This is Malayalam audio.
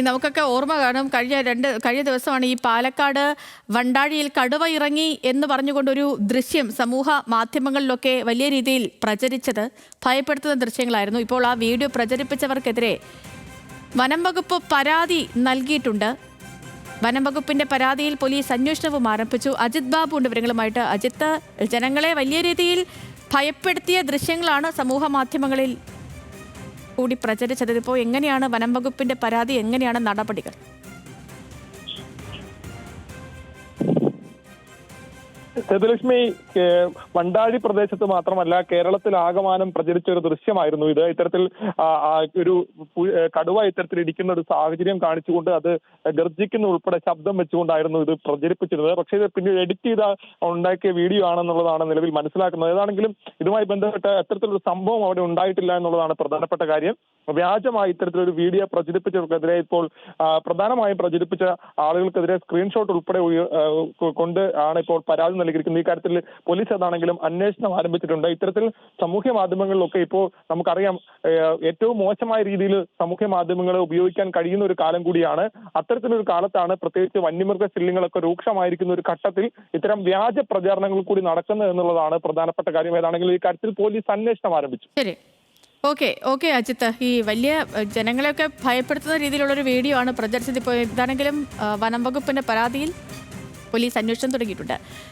നമുക്കൊക്കെ ഓർമ്മ കാണും, കഴിഞ്ഞ ദിവസമാണ് ഈ പാലക്കാട് വണ്ടാഴിയിൽ കടുവ ഇറങ്ങി എന്ന് പറഞ്ഞുകൊണ്ടൊരു ദൃശ്യം സമൂഹ മാധ്യമങ്ങളിലൊക്കെ വലിയ രീതിയിൽ പ്രചരിച്ചത്. ഭയപ്പെടുത്തുന്ന ദൃശ്യങ്ങളായിരുന്നു. ഇപ്പോൾ ആ വീഡിയോ പ്രചരിപ്പിച്ചവർക്കെതിരെ വനം വകുപ്പ് പരാതി നൽകിയിട്ടുണ്ട്. വനം വകുപ്പിന്റെ പരാതിയിൽ പോലീസ് അന്വേഷണവും ആരംഭിച്ചു. അജിത് ബാബു ഉണ്ട് വിവരങ്ങളുമായിട്ട്. അജിത്ത്, ജനങ്ങളെ വലിയ രീതിയിൽ ഭയപ്പെടുത്തിയ ദൃശ്യങ്ങളാണ് സമൂഹ മാധ്യമങ്ങളിൽ കൂടി പ്രചരിച്ചത്. ഇപ്പോൾ എങ്ങനെയാണ് വനം വകുപ്പിന്റെ പരാതി, എങ്ങനെയാണ് നടപടികൾ? സേതുലക്ഷ്മി, വണ്ടാഴി പ്രദേശത്ത് മാത്രമല്ല കേരളത്തിലാകമാനം പ്രചരിച്ച ഒരു ദൃശ്യമായിരുന്നു ഇത്. ഇത്തരത്തിൽ ഒരു കടുവ ഇത്തരത്തിൽ ഇടിക്കുന്ന ഒരു സാഹചര്യം കാണിച്ചുകൊണ്ട് അത് ഗർജിക്കുന്ന ഉൾപ്പെടെ ശബ്ദം വെച്ചുകൊണ്ടായിരുന്നു ഇത് പ്രചരിപ്പിച്ചിരുന്നത്. പക്ഷേ ഇത് പിന്നീട് എഡിറ്റ് ചെയ്ത ഉണ്ടാക്കിയ വീഡിയോ ആണെന്നുള്ളതാണ് നിലവിൽ മനസ്സിലാക്കുന്നത്. ഏതാണെങ്കിലും ഇതുമായി ബന്ധപ്പെട്ട് അത്തരത്തിലൊരു സംഭവം അവിടെ ഉണ്ടായിട്ടില്ല എന്നുള്ളതാണ് പ്രധാനപ്പെട്ട കാര്യം. വ്യാജമായി ഇത്തരത്തിലൊരു വീഡിയോ പ്രചരിപ്പിച്ചവർക്കെതിരെ ഇപ്പോൾ പ്രധാനമായും പ്രചരിപ്പിച്ച ആളുകൾക്കെതിരെ സ്ക്രീൻഷോട്ട് ഉൾപ്പെടെ കൊണ്ട് ആണ് ഇപ്പോൾ പരാതി നൽകിയിരിക്കുന്നത്. ഈ കാര്യത്തിൽ പോലീസ് ഏതാണെങ്കിലും അന്വേഷണം ആരംഭിച്ചിട്ടുണ്ട്. ഇത്തരത്തിൽ സാമൂഹ്യ മാധ്യമങ്ങളിലൊക്കെ ഇപ്പോൾ നമുക്കറിയാം ഏറ്റവും മോശമായ രീതിയിൽ സാമൂഹ്യ മാധ്യമങ്ങളെ ഉപയോഗിക്കാൻ കഴിയുന്ന ഒരു കാലം കൂടിയാണ്. അത്തരത്തിലൊരു കാലത്താണ് പ്രത്യേകിച്ച് വന്യമൃഗ ശല്യങ്ങളൊക്കെ രൂക്ഷമായിരിക്കുന്ന ഒരു ഘട്ടത്തിൽ ഇത്തരം വ്യാജ പ്രചാരണങ്ങൾ കൂടി നടക്കുന്നത് എന്നുള്ളതാണ് പ്രധാനപ്പെട്ട കാര്യം. ഏതാണെങ്കിലും ഈ കാര്യത്തിൽ പോലീസ് അന്വേഷണം ആരംഭിച്ചു. ഓക്കെ അജിത്ത്, ഈ വലിയ ജനങ്ങളെയൊക്കെ ഭയപ്പെടുത്തുന്ന രീതിയിലുള്ളൊരു വീഡിയോ ആണ് പ്രചരിച്ചത്. ഇപ്പോൾ എന്താണെങ്കിലും വനം വകുപ്പിന്റെ പരാതിയിൽ പോലീസ് അന്വേഷണം തുടങ്ങിയിട്ടുണ്ട്.